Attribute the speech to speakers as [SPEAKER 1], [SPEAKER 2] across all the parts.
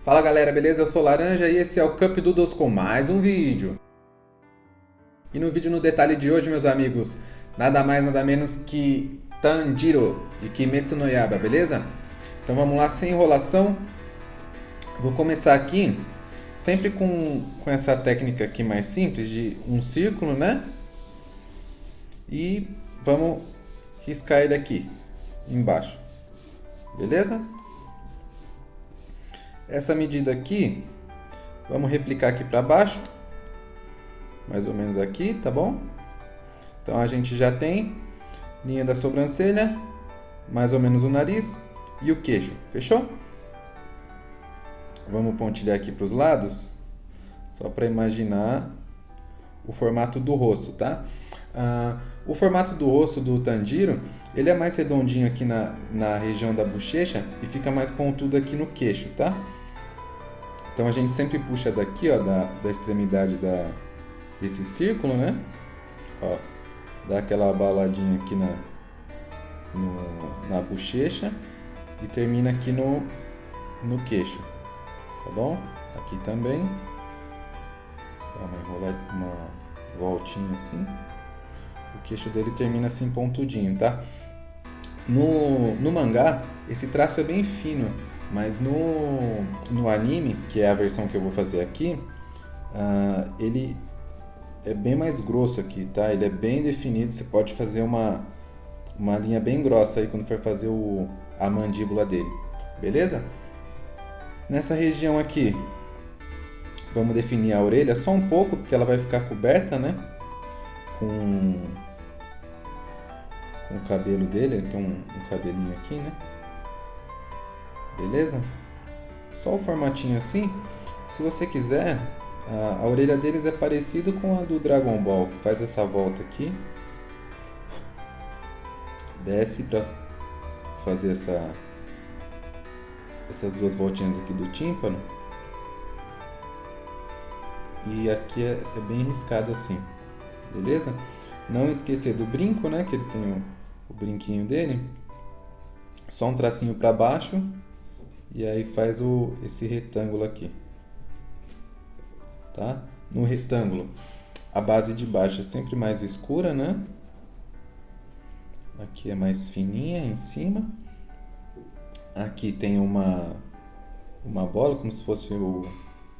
[SPEAKER 1] Fala galera, beleza? Eu sou o Laranja e esse é o Cup Doodles com mais um vídeo. E no vídeo no detalhe de hoje, meus amigos, nada mais nada menos que Tanjiro de Kimetsu no Yaiba, beleza? Então vamos lá, sem enrolação. Vou começar aqui sempre com essa técnica aqui mais simples de um círculo, né? E vamos riscar ele aqui embaixo, beleza? Essa medida aqui, vamos replicar aqui para baixo, mais ou menos aqui, tá bom? Então a gente já tem linha da sobrancelha, mais ou menos o nariz e o queixo, fechou? Vamos pontilhar aqui para os lados, só para imaginar o formato do rosto, tá? O formato do rosto do Tanjiro, ele é mais redondinho aqui na região da bochecha e fica mais pontudo aqui no queixo, tá? Então a gente sempre puxa daqui, ó, da extremidade desse círculo, né? Ó, dá aquela abaladinha aqui na bochecha e termina aqui no queixo, tá bom? Aqui também. Dá uma voltinha assim. O queixo dele termina assim pontudinho, tá? No mangá, esse traço é bem fino, mas no anime, que é a versão que eu vou fazer aqui, ele é bem mais grosso aqui, tá? Ele é bem definido, você pode fazer uma linha bem grossa aí quando for fazer a mandíbula dele, beleza? Nessa região aqui, vamos definir a orelha só um pouco, porque ela vai ficar coberta, né? Com o cabelo dele, ele tem um cabelinho aqui, né? Beleza? Só o formatinho assim. Se você quiser, a orelha deles é parecida com a do Dragon Ball. Faz essa volta aqui. Desce para fazer essas duas voltinhas aqui do tímpano. E aqui é bem riscado assim. Beleza? Não esquecer do brinco, né? Que ele tem o brinquinho dele. Só um tracinho para baixo. E aí faz esse retângulo aqui. Tá? No retângulo, a base de baixo é sempre mais escura, né? Aqui é mais fininha em cima. Aqui tem uma bola, como se fosse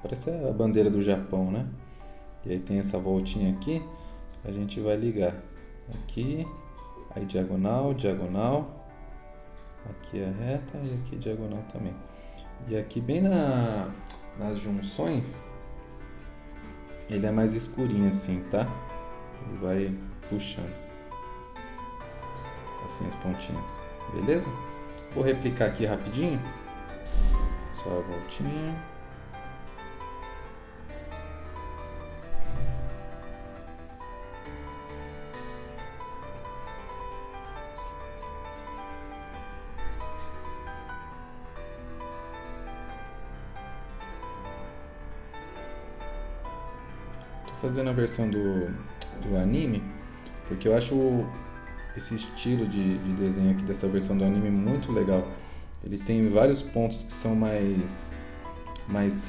[SPEAKER 1] parece a bandeira do Japão, né? E aí tem essa voltinha aqui. A gente vai ligar aqui, aí diagonal, diagonal. Aqui é reta e aqui diagonal também. E aqui bem nas junções, ele é mais escurinho assim, tá? Ele vai puxando assim as pontinhas, beleza? Vou replicar aqui rapidinho. Só a voltinha. Fazendo a versão do anime, porque eu acho esse estilo de desenho aqui dessa versão do anime muito legal. Ele tem vários pontos que são mais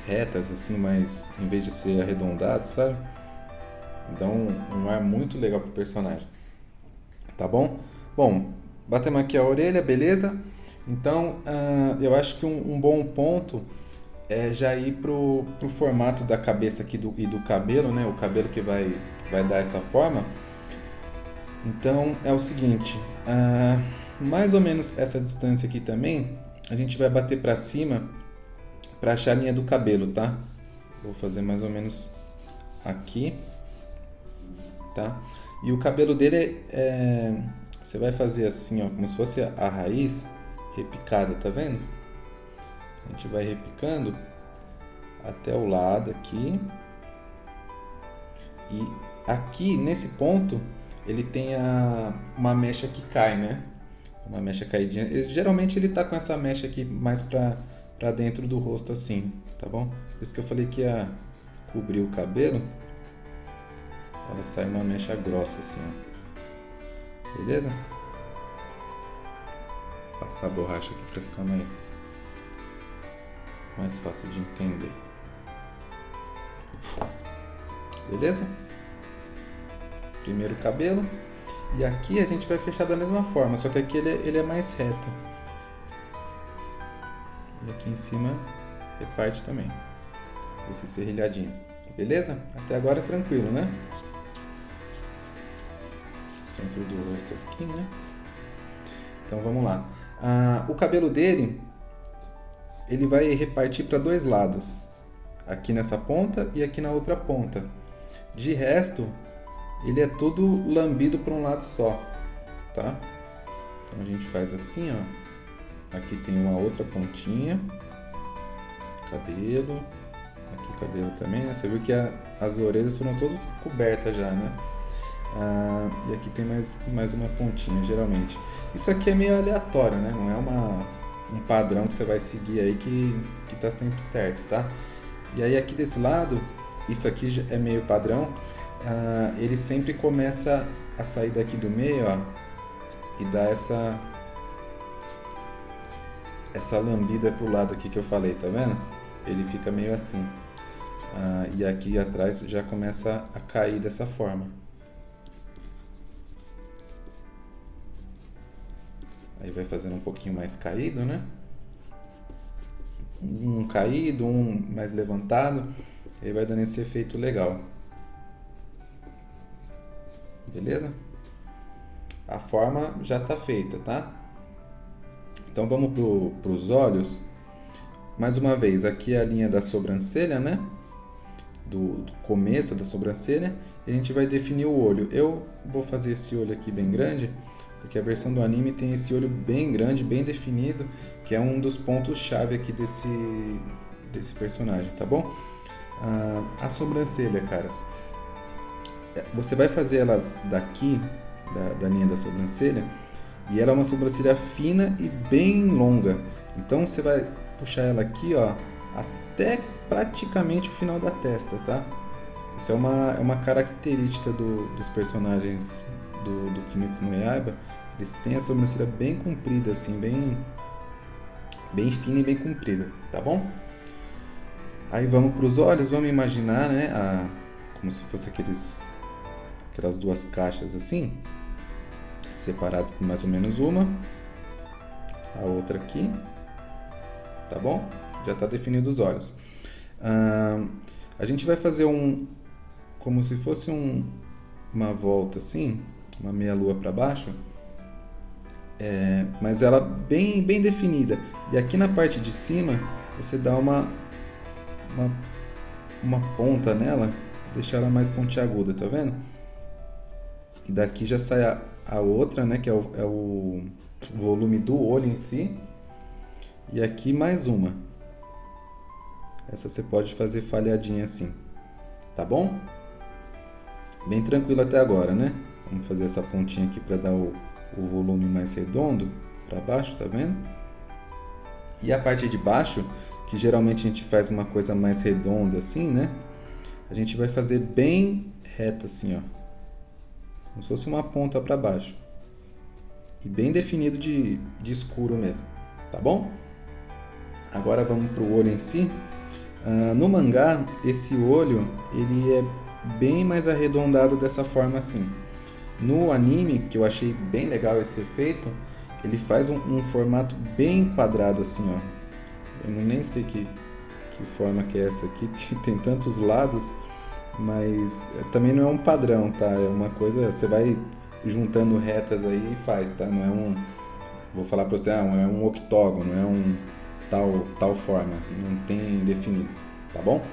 [SPEAKER 1] retas, assim, mais, em vez de ser arredondado, sabe? Dá um ar muito legal pro personagem. Tá bom? Bom, batemos aqui a orelha, beleza? Então, eu acho que um bom ponto é já ir pro formato da cabeça aqui e do cabelo, né? O cabelo que vai dar essa forma. Então é o seguinte, mais ou menos essa distância aqui também, a gente vai bater para cima para achar a linha do cabelo, tá? Vou fazer mais ou menos aqui, tá? E o cabelo dele você vai fazer assim, ó, como se fosse a raiz repicada, tá vendo? A gente vai repicando até o lado aqui. E aqui, nesse ponto, ele tem uma mecha que cai, né? Uma mecha caidinha. Geralmente ele tá com essa mecha aqui mais pra dentro do rosto assim, tá bom? Por isso que eu falei que ia cobrir o cabelo. Ela sai uma mecha grossa assim, ó. Beleza? Vou passar a borracha aqui pra ficar mais mais fácil de entender. Beleza? Primeiro cabelo. E aqui a gente vai fechar da mesma forma, só que aqui ele é mais reto. E aqui em cima reparte também. Esse serrilhadinho. Beleza? Até agora é tranquilo, né? Centro do rosto aqui, né? Então vamos lá. O cabelo dele, ele vai repartir para dois lados. Aqui nessa ponta e aqui na outra ponta. De resto, ele é todo lambido para um lado só, tá? Então a gente faz assim, ó. Aqui tem uma outra pontinha. Cabelo. Aqui cabelo também, né? Você viu que as orelhas foram todas cobertas já, né? E aqui tem mais uma pontinha, geralmente. Isso aqui é meio aleatório, né? Não é um padrão que você vai seguir aí que tá sempre certo, tá? E aí aqui desse lado, isso aqui é meio padrão. Ele sempre começa a sair daqui do meio, ó, e dá essa lambida pro lado aqui que eu falei, tá vendo? Ele fica meio assim. E aqui atrás já começa a cair dessa forma. Aí vai fazendo um pouquinho mais caído, né? Um caído, um mais levantado. Aí vai dando esse efeito legal. Beleza? A forma já está feita, tá? Então vamos para os olhos. Mais uma vez, aqui é a linha da sobrancelha, né? Do começo da sobrancelha. E a gente vai definir o olho. Eu vou fazer esse olho aqui bem grande, porque a versão do anime tem esse olho bem grande, bem definido, que é um dos pontos-chave aqui desse personagem, tá bom? A sobrancelha, caras. Você vai fazer ela daqui, da linha da sobrancelha, e ela é uma sobrancelha fina e bem longa. Então você vai puxar ela aqui, ó, até praticamente o final da testa, tá? Isso é uma característica dos personagens do Kimetsu no Yaiba. Eles têm a sobrancelha bem comprida, assim, bem fina e bem comprida, tá bom? Aí vamos para os olhos, vamos imaginar, né, como se fosse aquelas duas caixas assim, separadas por mais ou menos uma, a outra aqui, tá bom? Já está definido os olhos. A gente vai fazer como se fosse uma volta assim, uma meia lua para baixo, mas ela bem definida. E aqui na parte de cima você dá uma ponta nela, deixar ela mais pontiaguda, tá vendo? E daqui já sai a outra, né, que é o volume do olho em si. E aqui mais uma. Essa você pode fazer falhadinha assim, tá bom? Bem tranquilo até agora, né? Vamos fazer essa pontinha aqui para dar o volume mais redondo para baixo, tá vendo? E a parte de baixo, que geralmente a gente faz uma coisa mais redonda assim, né? A gente vai fazer bem reto assim, ó. Como se fosse uma ponta para baixo. E bem definido de escuro mesmo, tá bom? Agora vamos para o olho em si. No mangá, esse olho ele é bem mais arredondado dessa forma assim. No anime, que eu achei bem legal esse efeito, ele faz um formato bem quadrado assim, ó. Eu nem sei que forma que é essa aqui, porque tem tantos lados, mas também não é um padrão, tá? É uma coisa, você vai juntando retas aí e faz, tá? Não é vou falar pra você, é um octógono, é um tal forma, não tem definido, tá bom?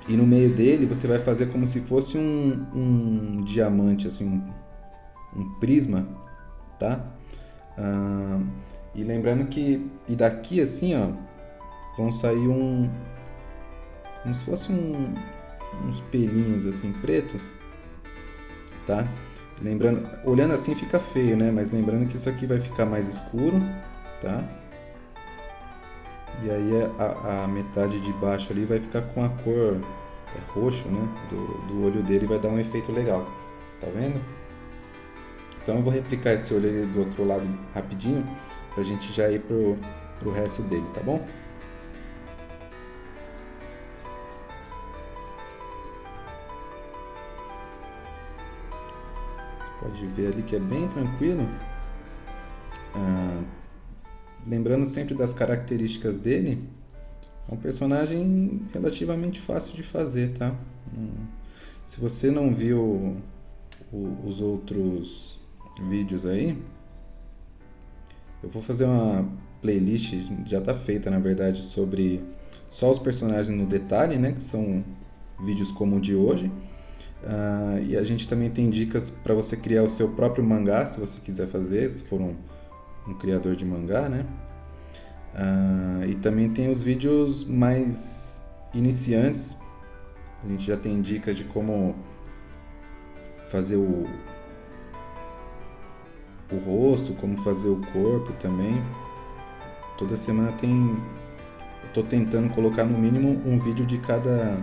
[SPEAKER 1] E no meio dele você vai fazer como se fosse um diamante, assim, um prisma, tá? E lembrando que, e daqui assim, ó, vão sair como se fosse uns pelinhos assim pretos, tá? Lembrando, olhando assim fica feio, né? Mas lembrando que isso aqui vai ficar mais escuro, tá? E aí a metade de baixo ali vai ficar com a cor roxo, né? Do olho dele, vai dar um efeito legal, tá vendo? Então eu vou replicar esse olho ali do outro lado rapidinho, pra gente já ir pro resto dele, tá bom? Pode ver ali que é bem tranquilo. Lembrando sempre das características dele, é um personagem relativamente fácil de fazer, tá? Se você não viu os outros vídeos aí, eu vou fazer uma playlist, já tá feita na verdade, sobre só os personagens no detalhe, né? Que são vídeos como o de hoje. E a gente também tem dicas para você criar o seu próprio mangá, se você quiser fazer, se for um criador de mangá, né? E também tem os vídeos mais iniciantes. A gente já tem dicas de como fazer o rosto, como fazer o corpo também. Toda semana eu tô tentando colocar no mínimo um vídeo de cada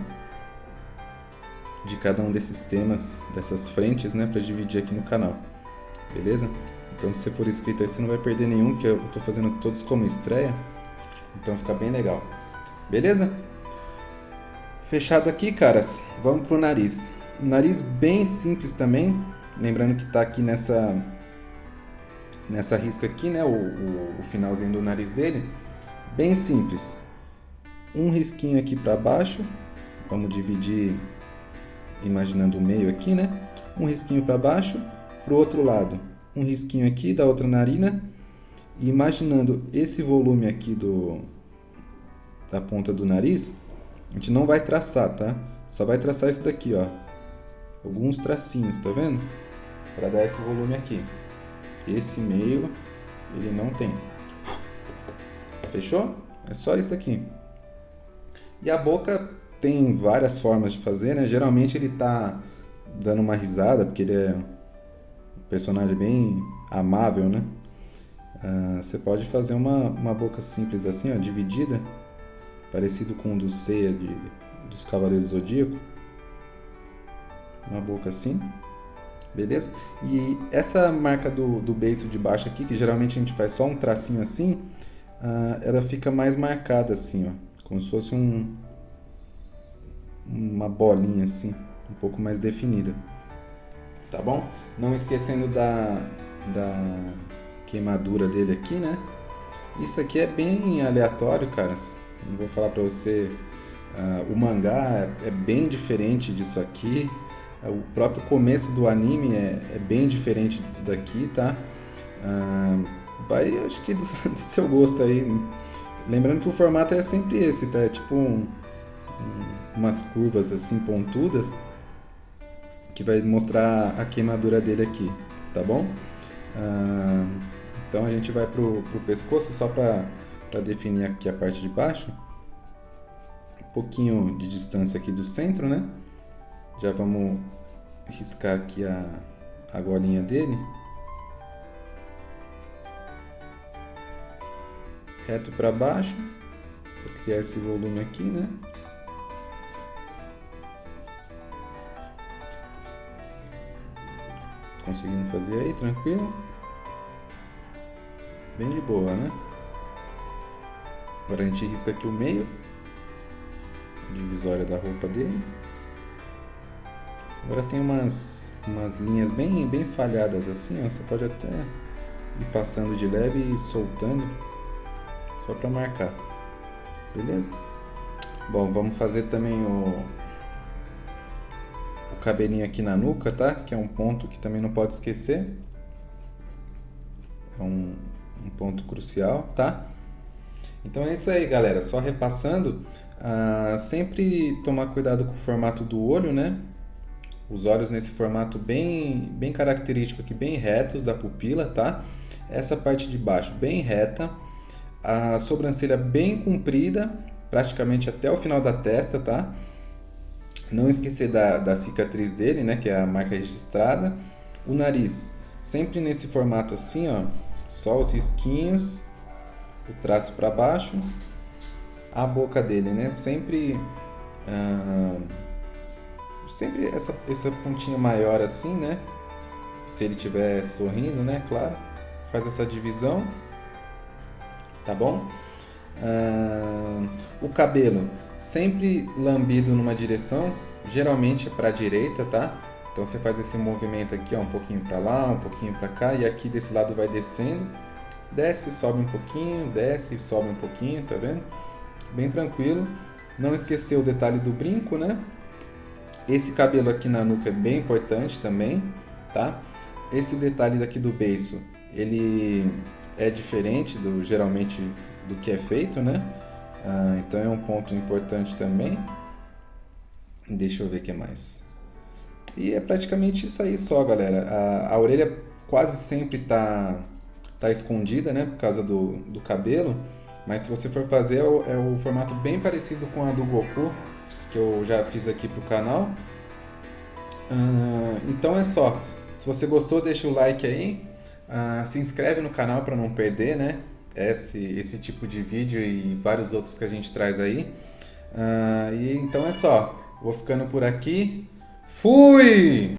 [SPEAKER 1] um desses temas, dessas frentes, né, para dividir aqui no canal. Beleza? Então, se você for inscrito aí, você não vai perder nenhum, porque eu tô fazendo todos como estreia. Então, fica bem legal. Beleza? Fechado aqui, caras. Vamos pro nariz. Nariz bem simples também. Lembrando que tá aqui nessa risca aqui, né? O finalzinho do nariz dele. Bem simples. Um risquinho aqui para baixo. Vamos dividir imaginando o meio aqui, né? Um risquinho para baixo. Pro outro lado, um risquinho aqui da outra narina. E imaginando esse volume aqui da ponta do nariz, a gente não vai traçar, tá? Só vai traçar isso daqui, ó. Alguns tracinhos, tá vendo? Para dar esse volume aqui. Esse meio, ele não tem. Fechou? É só isso daqui. E a boca tem várias formas de fazer, né? Geralmente ele tá dando uma risada, porque ele é um personagem bem amável, né? Você pode fazer uma boca simples assim, ó, dividida, parecido com o do Seiya dos Cavaleiros do Zodíaco. Uma boca assim, beleza? E essa marca do beiço de baixo aqui, que geralmente a gente faz só um tracinho assim, ela fica mais marcada assim, ó, como se fosse uma bolinha assim, um pouco mais definida, tá bom? Não esquecendo da queimadura dele aqui, né? Isso aqui é bem aleatório, caras. Não vou falar pra você. O mangá é bem diferente disso aqui. O próprio começo do anime é bem diferente disso daqui, tá? Vai, acho que do seu gosto aí. Lembrando que o formato é sempre esse, tá? É tipo umas curvas assim pontudas que vai mostrar a queimadura dele aqui, tá bom? Então a gente vai pro pescoço só para definir aqui a parte de baixo. Um pouquinho de distância aqui do centro, né? Já vamos riscar aqui a golinha dele. Reto para baixo, para criar esse volume aqui, né? Conseguindo fazer aí, tranquilo? Bem de boa, né? Agora a gente risca aqui o meio, divisória da roupa dele. Agora tem umas linhas bem falhadas assim, ó. Você pode até ir passando de leve e soltando, só para marcar, beleza? Bom, vamos fazer também o cabelinho aqui na nuca, tá? Que é um ponto que também não pode esquecer. É um ponto crucial, tá? Então é isso aí, galera. Só repassando, sempre tomar cuidado com o formato do olho, né? Os olhos nesse formato bem característico aqui, bem retos da pupila, tá? Essa parte de baixo bem reta, a sobrancelha bem comprida, praticamente até o final da testa, tá? Não esquecer da cicatriz dele, né? Que é a marca registrada. O nariz sempre nesse formato assim, ó. Só os risquinhos, o traço para baixo. A boca dele, né? Sempre essa pontinha maior assim, né? Se ele estiver sorrindo, né? Claro. Faz essa divisão. Tá bom? O cabelo sempre lambido numa direção, geralmente é para a direita, tá? Então você faz esse movimento aqui, ó, um pouquinho para lá, um pouquinho para cá, e aqui desse lado vai descendo, desce, sobe um pouquinho, desce, sobe um pouquinho, tá vendo? Bem tranquilo. Não esquecer o detalhe do brinco, né? Esse cabelo aqui na nuca é bem importante também, tá? Esse detalhe daqui do beiço, ele é diferente geralmente do que é feito, né? Então é um ponto importante também. Deixa eu ver o que mais. E é praticamente isso aí só, galera. A orelha quase sempre tá escondida, né? Por causa do cabelo. Mas se você for fazer, é o formato bem parecido com a do Goku, que eu já fiz aqui pro canal. Então é só. Se você gostou, deixa o like aí. Se inscreve no canal para não perder, né? Esse tipo de vídeo e vários outros que a gente traz aí. E então é só. Vou ficando por aqui. Fui!